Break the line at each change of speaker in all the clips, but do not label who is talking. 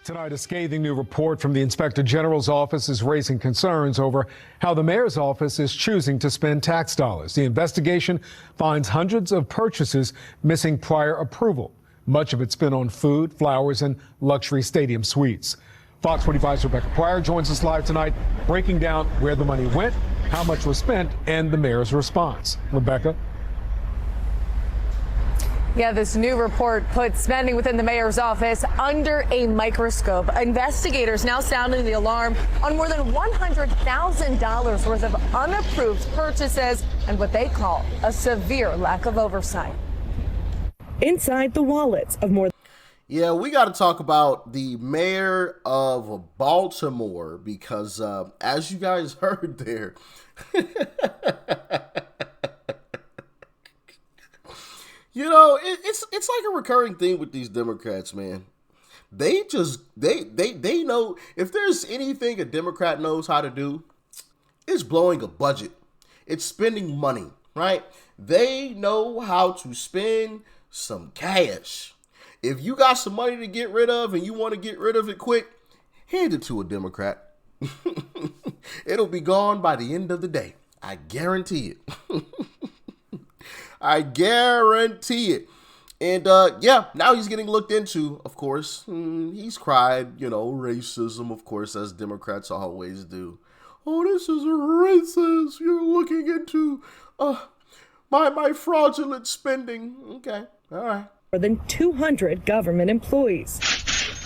Tonight, a scathing new report from the Inspector General's office is raising concerns over how the mayor's office is choosing to spend tax dollars. The investigation finds hundreds of purchases missing prior approval. Much of it spent on food, flowers, and luxury stadium suites. Fox 45's Rebecca Pryor joins us live tonight, breaking down where the money went, how much was spent, and the mayor's response. Rebecca?
Yeah, this new report puts spending within the mayor's office under a microscope. Investigators now sounding the alarm on more than $100,000 worth of unapproved purchases and what they call a severe lack of oversight.
Inside the wallets of more.
Yeah, we got to talk about the mayor of Baltimore because as you guys heard there, you know, it's like a recurring thing with these Democrats, man. They know if there's anything a Democrat knows how to do, it's blowing a budget. It's spending money, right? They know how to spend some cash. If you got some money to get rid of and you want to get rid of it quick, hand it to a Democrat. It'll be gone by the end of the day. I guarantee it. I guarantee it. And yeah, now he's getting looked into, of course. He's cried, you know, racism, of course, as Democrats always do. Oh, this is racist. You're looking into my fraudulent spending. Okay, all right.
More than 200 government employees.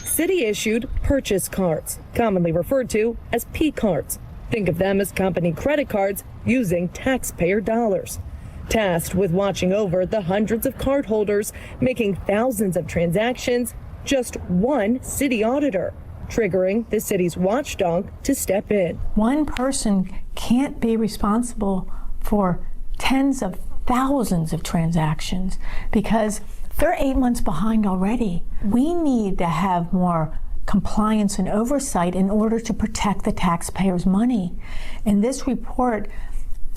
City-issued purchase cards, commonly referred to as PECARDs. Think of them as company credit cards using taxpayer dollars. Tasked with watching over the hundreds of cardholders making thousands of transactions, just one city auditor, triggering the city's watchdog to step in.
One person can't be responsible for tens of thousands of transactions because they're 8 months behind already. We need to have more compliance and oversight in order to protect the taxpayers' money. And this report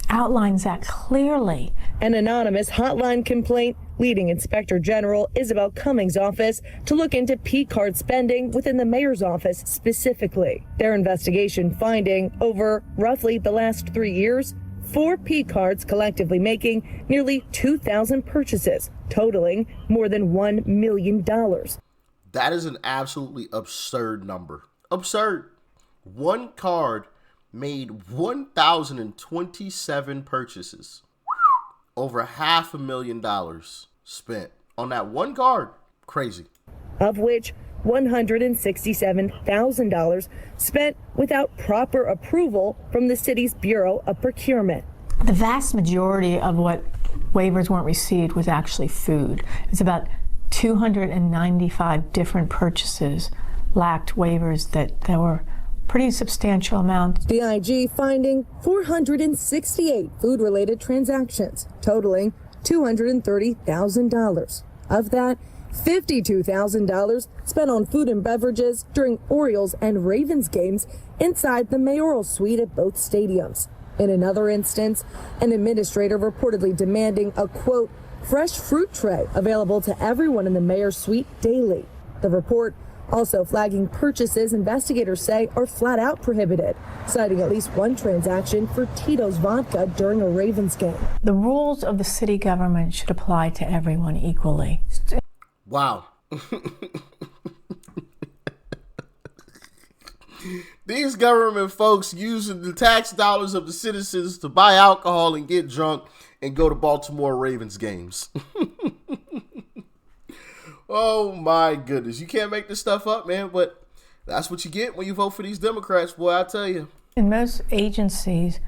outlines that clearly.
An anonymous hotline complaint leading Inspector General Isabel Cummings' office to look into PECARD spending within the mayor's office specifically. Their investigation finding over roughly the last 3 years, 4 PECARDs collectively making nearly 2,000 purchases, totaling more than $1 million.
That is an absolutely absurd number. Absurd. One card made 1,027 purchases. Over $500,000 spent on that one card. Crazy.
Of which $167,000 spent without proper approval from the city's Bureau of Procurement.
The vast majority of what waivers weren't received was actually food. It's about 295 different purchases lacked waivers that were pretty substantial amounts.
The IG finding 468 food-related transactions, totaling $230,000. Of that, $52,000 spent on food and beverages during Orioles and Ravens games inside the mayoral suite at both stadiums. In another instance, an administrator reportedly demanding a, quote, fresh fruit tray available to everyone in the mayor's suite daily. The report also flagging purchases investigators say are flat out prohibited, citing at least one transaction for Tito's vodka during a Ravens game.
The rules of the city government should apply to everyone equally.
Wow. These government folks using the tax dollars of the citizens to buy alcohol and get drunk and go to Baltimore Ravens games. Oh my goodness. You can't make this stuff up, man, but that's what you get when you vote for these Democrats, boy, I tell you.
In most agencies,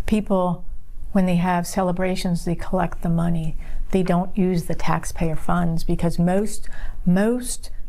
people, when they have celebrations, they collect the money. They don't use the taxpayer funds because most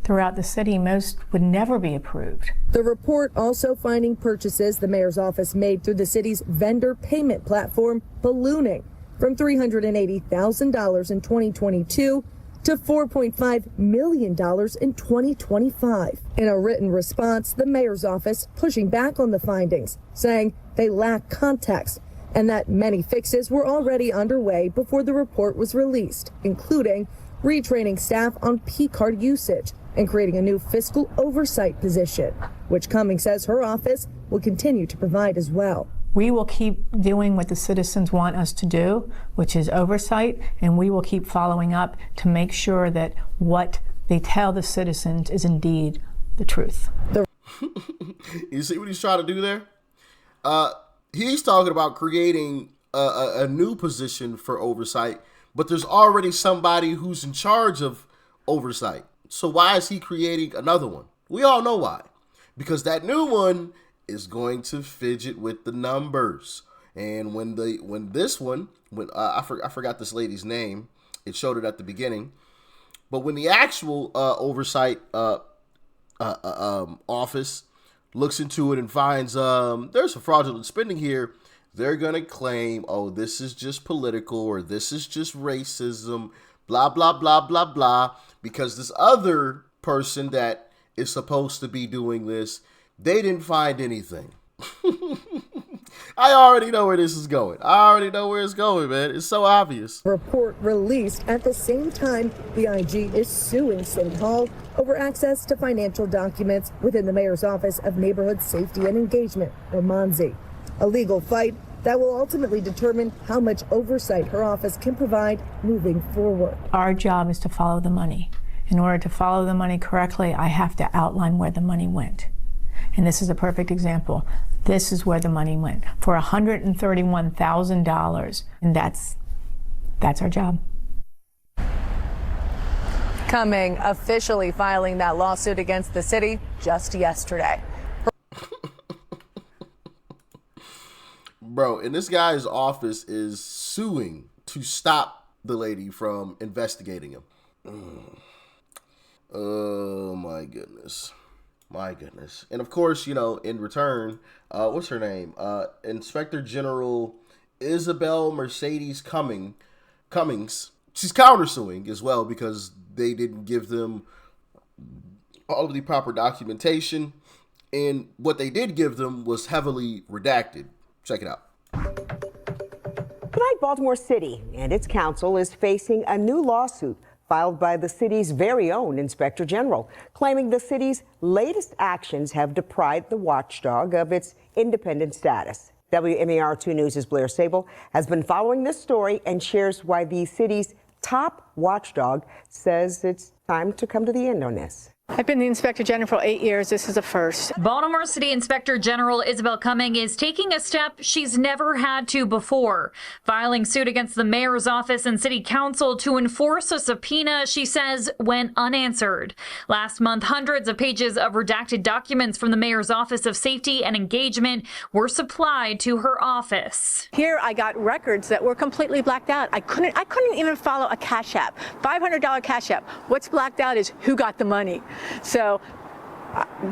throughout the city, most would never be approved.
The report also finding purchases the mayor's office made through the city's vendor payment platform ballooning from $380,000 in 2022 to $4.5 million in 2025. In a written response, the mayor's office pushing back on the findings, saying they lack context and that many fixes were already underway before the report was released, including retraining staff on PECARD usage and creating a new fiscal oversight position, which Cummings says her office will continue to provide as well.
We will keep doing what the citizens want us to do, which is oversight, and we will keep following up to make sure that what they tell the citizens is indeed the truth.
You see what he's trying to do there? He's talking about creating a new position for oversight, but there's already somebody who's in charge of oversight. So why is he creating another one? We all know why. Because that new one is going to fidget with the numbers. And when I forgot this lady's name, it showed it at the beginning. But when the actual oversight office looks into it and finds there's some fraudulent spending here, they're going to claim, oh, this is just political or this is just racism, blah, blah, blah, blah, blah, because this other person that is supposed to be doing this, they didn't find anything. I already know where this is going. I already know where it's going, man. It's so obvious.
Report released at the same time the IG is suing City Hall over access to financial documents within the mayor's Office of Neighborhood Safety and Engagement, or MONSE. A legal fight that will ultimately determine how much oversight her office can provide moving forward.
Our job is to follow the money. In order to follow the money correctly, I have to outline where the money went. And this is a perfect example. This is where the money went, for $131,000. And that's our job.
Cummings officially filing that lawsuit against the city just yesterday.
Bro, and this guy's office is suing to stop the lady from investigating him. Oh, my goodness. My goodness. And of course, you know, in return, what's her name? Inspector General Isabel Mercedes Cummings. She's countersuing as well because they didn't give them all of the proper documentation. And what they did give them was heavily redacted. Check it out.
Tonight, Baltimore City and its council is facing a new lawsuit filed by the city's very own Inspector General, claiming the city's latest actions have deprived the watchdog of its independent status. WMAR2 News' Blair Sable has been following this story and shares why the city's top watchdog says it's time to come to the end on this.
I've been the Inspector General for 8 years. This is a first.
Baltimore City Inspector General Isabel Cummings is taking a step she's never had to before, filing suit against the mayor's office and city council to enforce a subpoena she says went unanswered. Last month, hundreds of pages of redacted documents from the mayor's Office of Safety and Engagement were supplied to her office.
Here I got records that were completely blacked out. I couldn't even follow a Cash App, $500 Cash App. What's blacked out is who got the money. So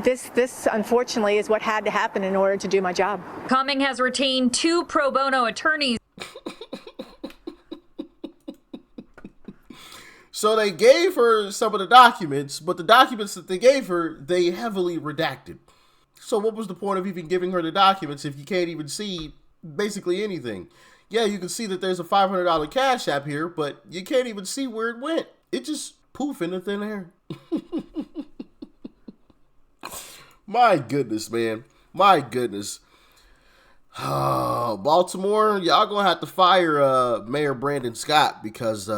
this unfortunately is what had to happen in order to do my job.
Cummings has retained 2 pro bono attorneys.
So they gave her some of the documents, but the documents that they gave her, they heavily redacted. So what was the point of even giving her the documents if you can't even see basically anything? Yeah, you can see that there's a $500 Cash App here, but you can't even see where it went. It just poof into thin air. My goodness, man. My goodness. Oh, Baltimore, y'all gonna have to fire Mayor Brandon Scott because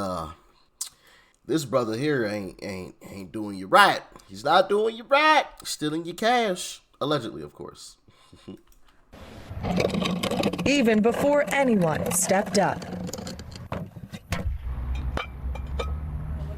this brother here ain't doing you right. He's not doing you right. Stealing your cash. Allegedly, of course.
Even before anyone stepped up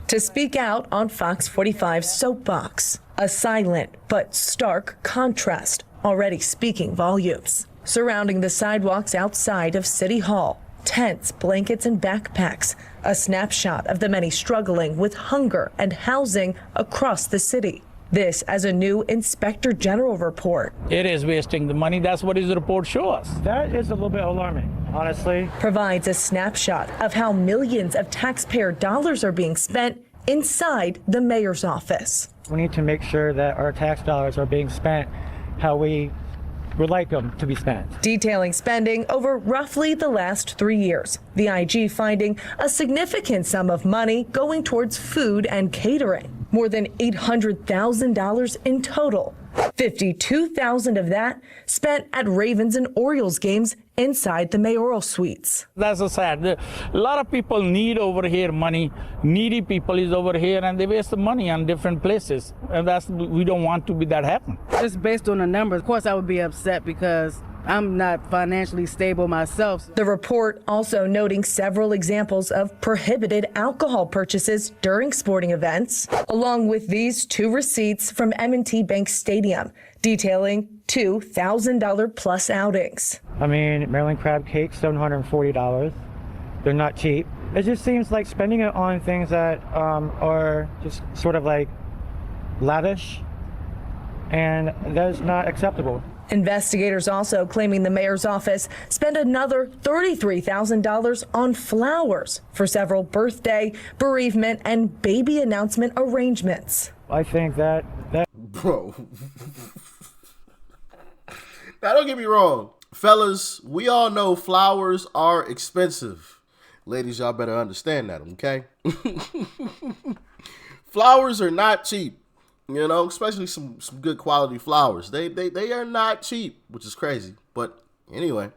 to speak out on Fox 45's soapbox. A silent but stark contrast already speaking volumes. Surrounding the sidewalks outside of City Hall, tents, blankets, and backpacks. A snapshot of the many struggling with hunger and housing across the city. This as a new Inspector General report.
It is wasting the money. That's what his report shows. That is a little bit alarming, honestly.
Provides a snapshot of how millions of taxpayer dollars are being spent inside the mayor's office.
We need to make sure that our tax dollars are being spent how we would like them to be spent.
Detailing spending over roughly the last 3 years. The IG finding a significant sum of money going towards food and catering. more than $800,000 in total. $52,000 of that spent at Ravens and Orioles games inside the mayoral suites.
That's so sad. A lot of people need over here money. Needy people is over here and they waste the money on different places. And we don't want to be that happen.
Just based on the numbers, of course I would be upset because I'm not financially stable myself.
The report also noting several examples of prohibited alcohol purchases during sporting events, along with these two receipts from M&T Bank Stadium detailing two $1,000 plus outings.
I mean, Maryland crab cakes, $740. They're not cheap. It just seems like spending it on things that are just sort of like lavish, and that's not acceptable.
Investigators also claiming the mayor's office spent another $33,000 on flowers for several birthday, bereavement, and baby announcement arrangements.
I think that
Bro. Now, don't get me wrong. Fellas, we all know flowers are expensive. Ladies, y'all better understand that, okay? Flowers are not cheap. You know, especially some good quality flowers. They are not cheap, which is crazy. But anyway.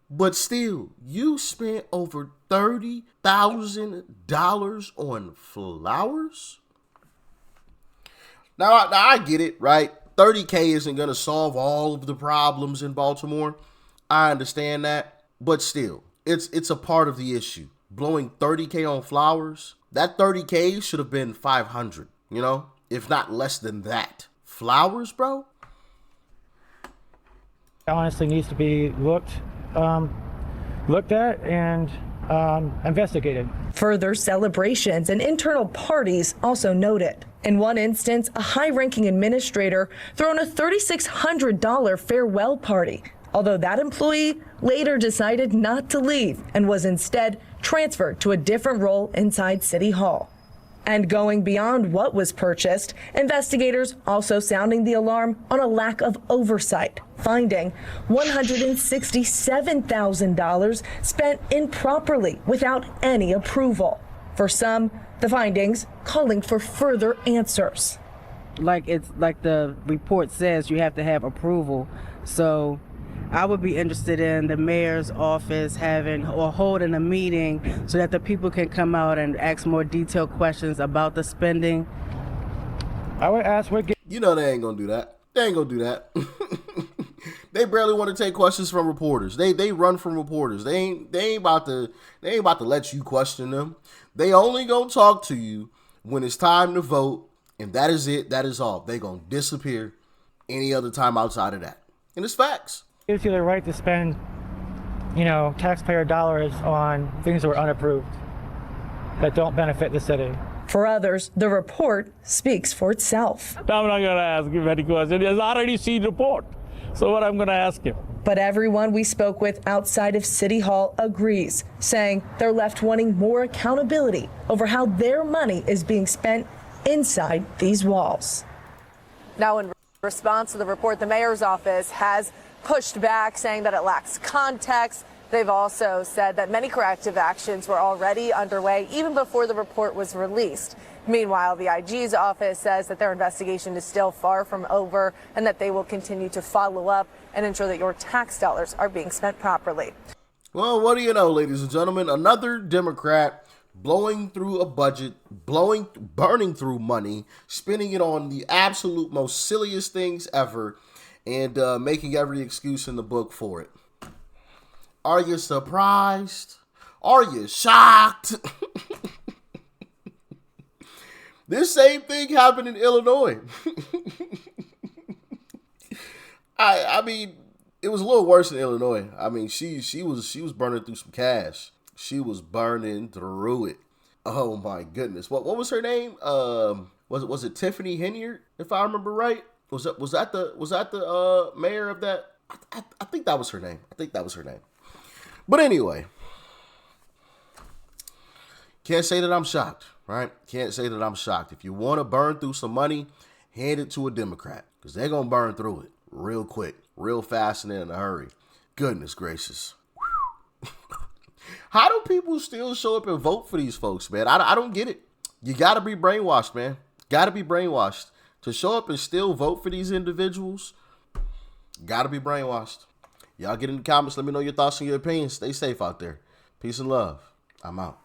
But still, you spent over $30,000 on flowers? Now I get it, right? $30K isn't going to solve all of the problems in Baltimore. I understand that. But still, it's a part of the issue. Blowing $30K on flowers, that $30K should have been $500, you know? If not less than that. Flowers, bro?
honestly needs to be looked at and investigated.
Further celebrations and internal parties also noted. In one instance, a high-ranking administrator thrown a $3,600 farewell party, although that employee later decided not to leave and was instead transferred to a different role inside City Hall. And going beyond what was purchased, investigators also sounding the alarm on a lack of oversight, finding $167,000 spent improperly without any approval. For some, the findings calling for further answers.
Like the report says, you have to have approval. So I would be interested in the mayor's office having or holding a meeting so that the people can come out and ask more detailed questions about the spending.
I would ask what.
You know they ain't gonna do that. They ain't gonna do that. They barely want to take questions from reporters. They run from reporters. They ain't about to let you question them. They only gonna talk to you when it's time to vote, and that is it. That is all. They gonna disappear any other time outside of that. And it's facts.
Gives you the right to spend, taxpayer dollars on things that were unapproved that don't benefit the city.
For others, the report speaks for itself.
I'm not going to ask him any questions. He has already seen the report. So what I'm going to ask him?
But everyone we spoke with outside of City Hall agrees, saying they're left wanting more accountability over how their money is being spent inside these walls.
Now, in response to the report, the mayor's office has pushed back, saying that it lacks context. They've also said that many corrective actions were already underway even before the report was released. Meanwhile, the IG's office says that their investigation is still far from over and that they will continue to follow up and ensure that your tax dollars are being spent properly.
Well, what do you know, ladies and gentlemen? Another Democrat blowing through a budget, burning through money, spending it on the absolute most silliest things ever, and making every excuse in the book for it. Are you surprised? Are you shocked? This same thing happened in Illinois. I mean, it was a little worse in Illinois. I mean, she was burning through some cash. She was burning through it. Oh my goodness. What was her name? Was it Tiffany Henyard, if I remember right? Was that the mayor of that? I think that was her name. But anyway, can't say that I'm shocked, right? Can't say that I'm shocked. If you want to burn through some money, hand it to a Democrat, because they're going to burn through it real quick, real fast, and in a hurry. Goodness gracious. How do people still show up and vote for these folks, man? I don't get it. You got to be brainwashed, man. Got to be brainwashed. To show up and still vote for these individuals, got to be brainwashed. Y'all get in the comments. Let me know your thoughts and your opinions. Stay safe out there. Peace and love. I'm out.